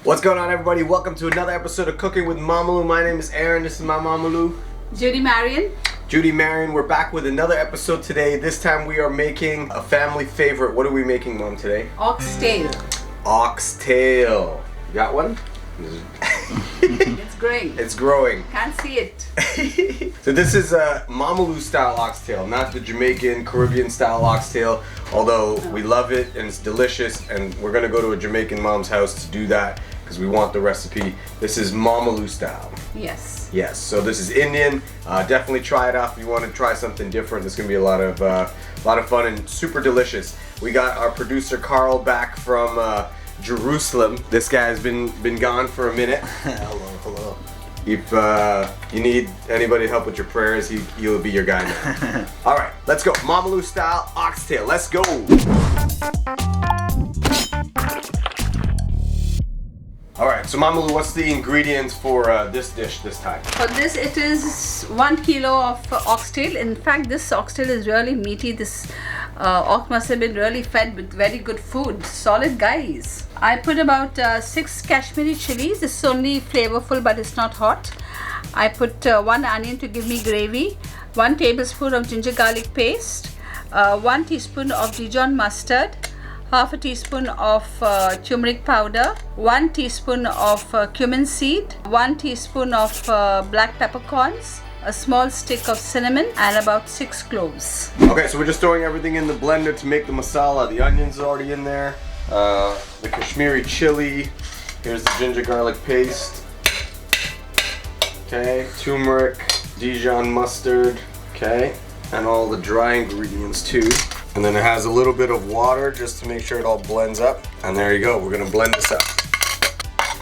What's going on, everybody? Welcome to another episode of Cooking with Mamaloo. My name is Aaron. This is my Mamaloo. Judy Marion. Judy Marion. We're back with another episode today. This time we are making a family favorite. What are we making, Mom, today? Oxtail. Oxtail. You got one? It's growing. It's growing. Can't see it. So this is a Mamaloo style oxtail, not the Jamaican, Caribbean style oxtail. Although we love it and it's delicious, and we're gonna go to a Jamaican mom's house to do that because we want the recipe. This is Mamaloo style. Yes. Yes. So this is Indian. Definitely try it out if you want to try something different. It's gonna be a lot of fun and super delicious. We got our producer Carl back from Jerusalem. This guy has been gone for a minute. Hello. If you need anybody to help with your prayers, he'll be your guy now. All right, let's go. Mamaloo style oxtail. Let's go. All right, so Mamaloo, what's the ingredients for this dish this time? For this, it is 1 kilo of oxtail. In fact, this oxtail is really meaty. This ox must have been really fed with very good food. Solid guys. I put about 6 Kashmiri chilies. It's only flavorful, but it's not hot. I put 1 onion to give me gravy, 1 tablespoon of ginger garlic paste, 1 teaspoon of Dijon mustard, half a teaspoon of turmeric powder, 1 teaspoon of cumin seed, 1 teaspoon of black peppercorns, a small stick of cinnamon, and about 6 cloves. Okay, so we're just throwing everything in the blender to make the masala. The onion's already in there. The Kashmiri chili. Here's the ginger garlic paste. Okay, turmeric, Dijon mustard. Okay, and all the dry ingredients too. And then it has a little bit of water just to make sure it all blends up. And there you go. We're gonna blend this up.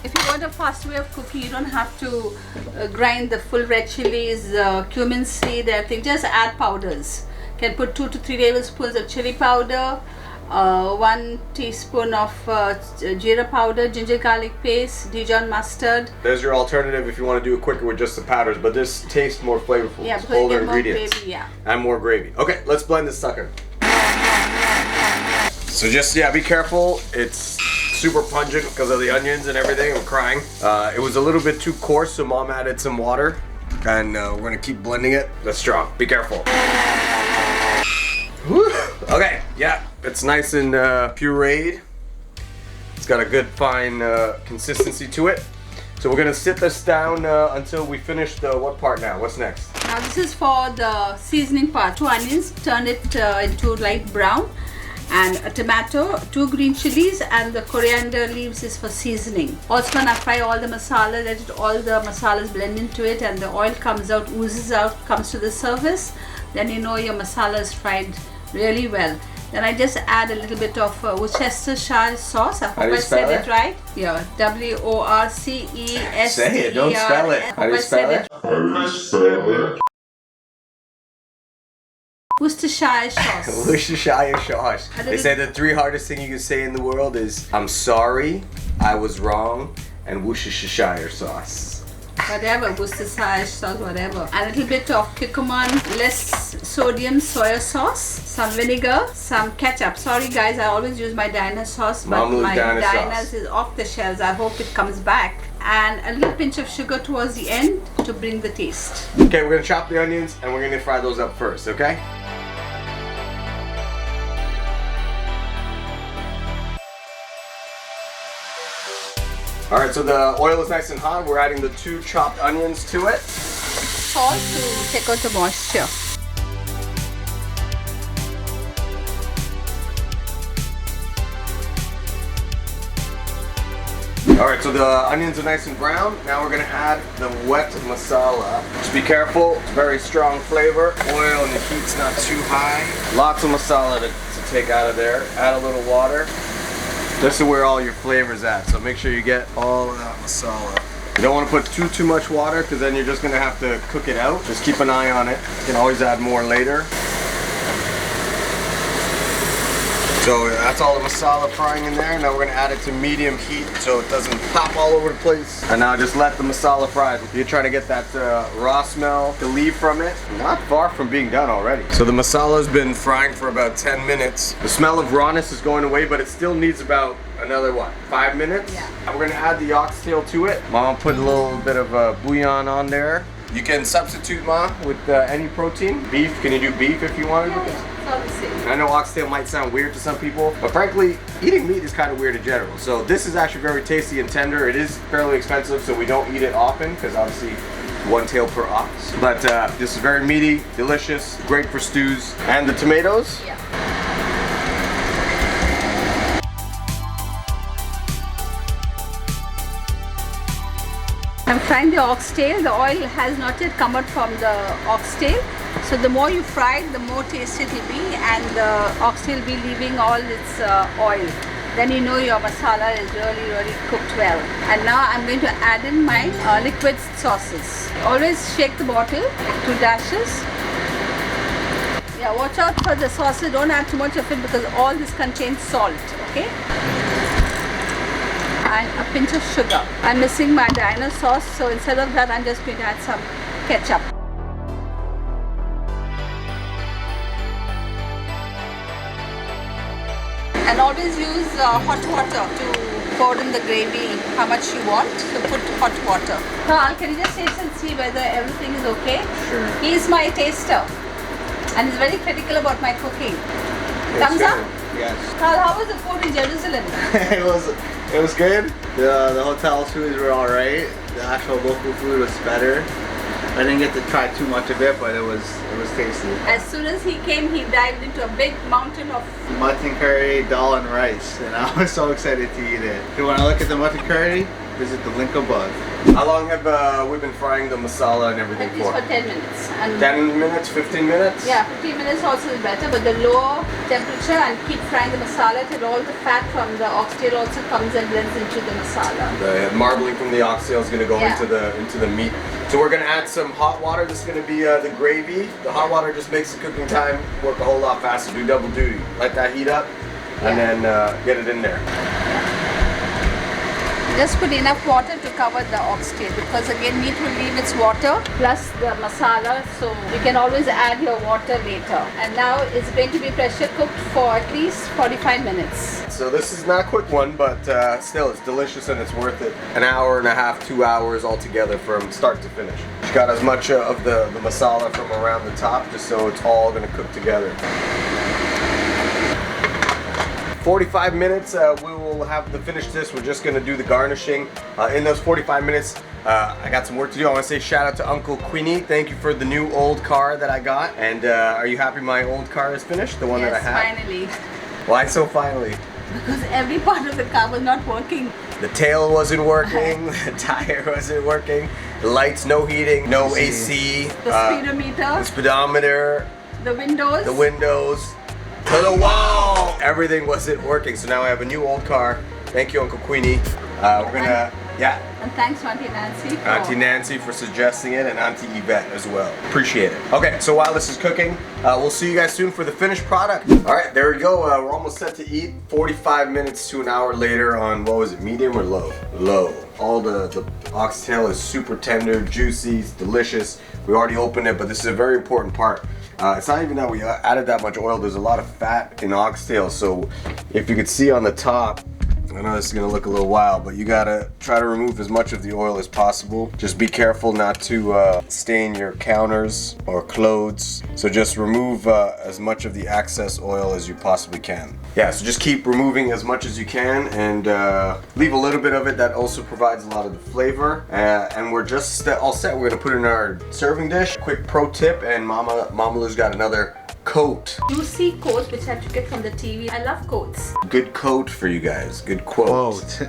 If you want a fast way of cooking, you don't have to grind the full red chilies, cumin seed, everything. Just add powders. You can put 2 to 3 tablespoons of chili powder, 1 teaspoon of jeera powder, ginger garlic paste, Dijon mustard. There's your alternative if you want to do it quicker with just the powders, but this tastes more flavorful. Yeah, it's because you fuller get more ingredients. gravy, yeah. And more gravy. Okay, let's blend this sucker. So just, be careful. It's super pungent because of the onions and everything. I'm crying. It was a little bit too coarse, so Mom added some water. And we're going to keep blending it. That's strong. Be careful. Whew. Okay, yeah, it's nice and pureed. It's got a good fine consistency to it. So we're gonna sit this down until we finish the what part now? What's next? Now this is for the seasoning part. 2 onions, turn it into light brown, and a tomato, 2 green chilies, and the coriander leaves is for seasoning. Also gonna fry all the masala, let all the masalas blend into it, and the oil comes out, oozes out, comes to the surface. Then you know your masala is fried really well. Then I just add a little bit of Worcestershire sauce. I hope I said it right. Yeah, Worcestershire. Say it, don't spell it. How do you spell it? Worcestershire sauce. Worcestershire sauce. They say the 3 hardest things you can say in the world is I'm sorry, I was wrong, and Worcestershire sauce. Whatever, Worcestershire sauce, whatever. A little bit of curcumin, less sodium soya sauce, some vinegar, some ketchup. Sorry guys, I always use my Dinah sauce, but my Dinah's is off the shelves. I hope it comes back. And a little pinch of sugar towards the end to bring the taste. Okay, we're gonna chop the onions and we're gonna fry those up first, okay? Alright, so the oil is nice and hot. We're adding the 2 chopped onions to it. Salt to take out the moisture. Alright, so the onions are nice and brown. Now we're gonna add the wet masala. Just be careful, it's very strong flavor. Oil and the heat's not too high. Lots of masala to take out of there. Add a little water. This is where all your flavor's at, so make sure you get all of that masala. You don't want to put too much water because then you're just going to have to cook it out. Just keep an eye on it. You can always add more later. So that's all the masala frying in there. Now we're gonna add it to medium heat so it doesn't pop all over the place. And now just let the masala fry. You're trying to get that raw smell to leave from it. Not far from being done already. So the masala's been frying for about 10 minutes. The smell of rawness is going away, but it still needs about another, what, 5 minutes? Yeah. And we're gonna add the oxtail to it. Mama put a little bit of bouillon on there. You can substitute, Ma, with any protein. Beef, can you do beef if you wanted? Yeah, it's all the same. I know oxtail might sound weird to some people, but frankly, eating meat is kind of weird in general. So this is actually very tasty and tender. It is fairly expensive, so we don't eat it often, because obviously one tail per ox. But this is very meaty, delicious, great for stews. And the tomatoes? Yeah. I'm frying the oxtail. The oil has not yet come out from the oxtail. So the more you fry it, the more tasty it will be, and the oxtail will be leaving all its oil. Then you know your masala is really cooked well. And now I'm going to add in my liquid sauces. Always shake the bottle, 2 dashes. Yeah, watch out for the sauces. Don't add too much of it because all this contains salt, okay? And a pinch of sugar. I'm missing my diner sauce, so instead of that, I'm just going to add some ketchup. And always use hot water to pour in the gravy how much you want. So put hot water. Carl, can you just taste and see whether everything is okay? Sure. He's my taster and he's very critical about my cooking. Thumbs up? Yes. Carl, how was the food in Jerusalem? it was good. The hotel foods were alright. The actual local food was better. I didn't get to try too much of it, but it was tasty. As soon as he came, he dived into a big mountain of Mutton curry, dal and rice, and I was so excited to eat it. If you want to look at the mutton curry, visit the link above. How long have we been frying the masala and everything at least for? for 10 minutes. And 10 minutes, 15 minutes? yeah, 15 minutes also is better, but the lower temperature and keep frying the masala till all the fat from the oxtail also comes and blends into the masala. The marbling from the oxtail is going to go Yeah. into the meat. So we're going to add some hot water. This is going to be the gravy. The hot water just makes the cooking time work a whole lot faster. Do double duty. Let that heat up and then get it in there. Just put enough water to cover the oxtail because again meat will leave its water plus the masala, so you can always add your water later. And now it's going to be pressure cooked for at least 45 minutes. So this is not a quick one, but still it's delicious and it's worth it. An hour and a half, 2 hours altogether from start to finish. She got as much of the masala from around the top just so it's all going to cook together. 45 minutes, we will have to finish this. We're just gonna do the garnishing. In those 45 minutes, I got some work to do. I wanna say shout out to Uncle Queenie. Thank you for the new old car that I got. And are you happy my old car is finished? The one that I have? Yes, finally. Why so finally? Because every part of the car was not working. The tail wasn't working, the tire wasn't working, the lights, no heating, no AC. The speedometer. The speedometer. The windows. The windows. To the wall! Everything wasn't working, so now I have a new old car. Thank you, Uncle Queenie. We're gonna, yeah. And thanks to Auntie Nancy. Auntie Nancy for suggesting it, and Auntie Yvette as well. Appreciate it. Okay, so while this is cooking, we'll see you guys soon for the finished product. All right, there we go. We're almost set to eat. 45 minutes to an hour later on, what was it, medium or low? Low. All the oxtail is super tender, juicy, it's delicious. We already opened it, but this is a very important part. It's not even that we added that much oil. There's a lot of fat in oxtail, so if you could see on the top, I know this is gonna look a little wild, but you gotta try to remove as much of the oil as possible. Just be careful not to stain your counters or clothes. So just remove as much of the excess oil as you possibly can. Yeah, so just keep removing as much as you can and leave a little bit of it. That also provides a lot of the flavor. And we're just all set. We're gonna put it in our serving dish. Quick pro tip, and Mamaloo's got another coat. Juicy quote which I took it from the TV. I love quotes. Good coat for you guys. Good quote.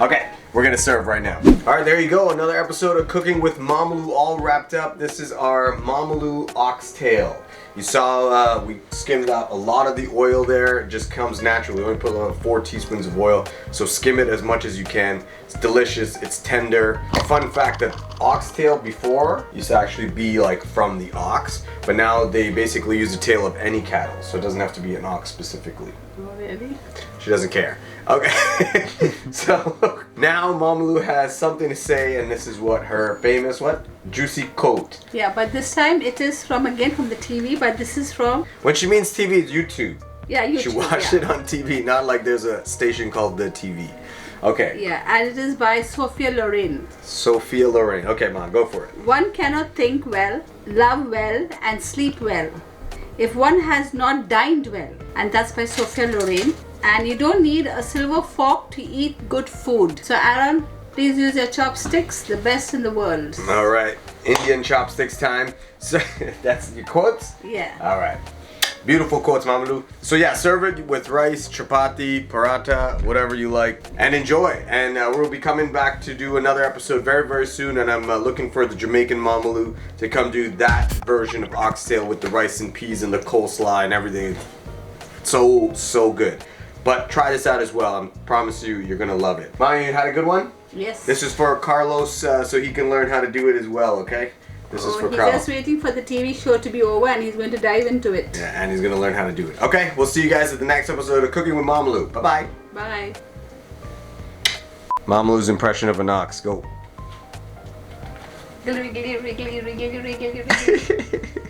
Okay, we're gonna serve right now. All right, there you go. Another episode of Cooking with Mamaloo all wrapped up. This is our Mamaloo oxtail. You saw we skimmed out a lot of the oil there. It just comes naturally. We only put about 4 teaspoons of oil, so skim it as much as you can. It's delicious, it's tender. A fun fact that Oxtail before used to actually be like from the ox, but now they basically use the tail of any cattle, so it doesn't have to be an ox specifically. Oh, really? She doesn't care. Okay. So now Mamaloo has something to say, and this is what her famous juicy quote. Yeah, but this time it is from the TV, but this is from... When she means TV, it's YouTube. Yeah, YouTube. She watched it on TV, not like there's a station called The TV. Okay. Yeah, and it is by Sophia Loren. Sophia Loren. Okay, Mom, go for it. One cannot think well, love well, and sleep well if one has not dined well. And that's by Sophia Loren. And you don't need a silver fork to eat good food. So Aaron, please use your chopsticks, the best in the world. All right, Indian chopsticks time. So that's your quotes? Yeah. All right. Beautiful quotes, Mamaloo. So yeah, serve it with rice, chapati, paratha, whatever you like, and enjoy. And we'll be coming back to do another episode very, very soon. And I'm looking for the Jamaican Mamaloo to come do that version of oxtail with the rice and peas and the coleslaw and everything. So good. But try this out as well. I promise you, you're gonna love it. Maya, you had a good one? Yes. This is for Carlos, so he can learn how to do it as well. Okay. This is for he's Carlos. just waiting for the TV show to be over and he's going to dive into it. Yeah, and he's gonna learn how to do it. Okay, we'll see you guys at the next episode of Cooking with Mamaloo. Bye-bye. Bye. Mamaloo's impression of an ox. Go. Wriggly, wriggly, wriggly, wriggly, wriggly, wriggly.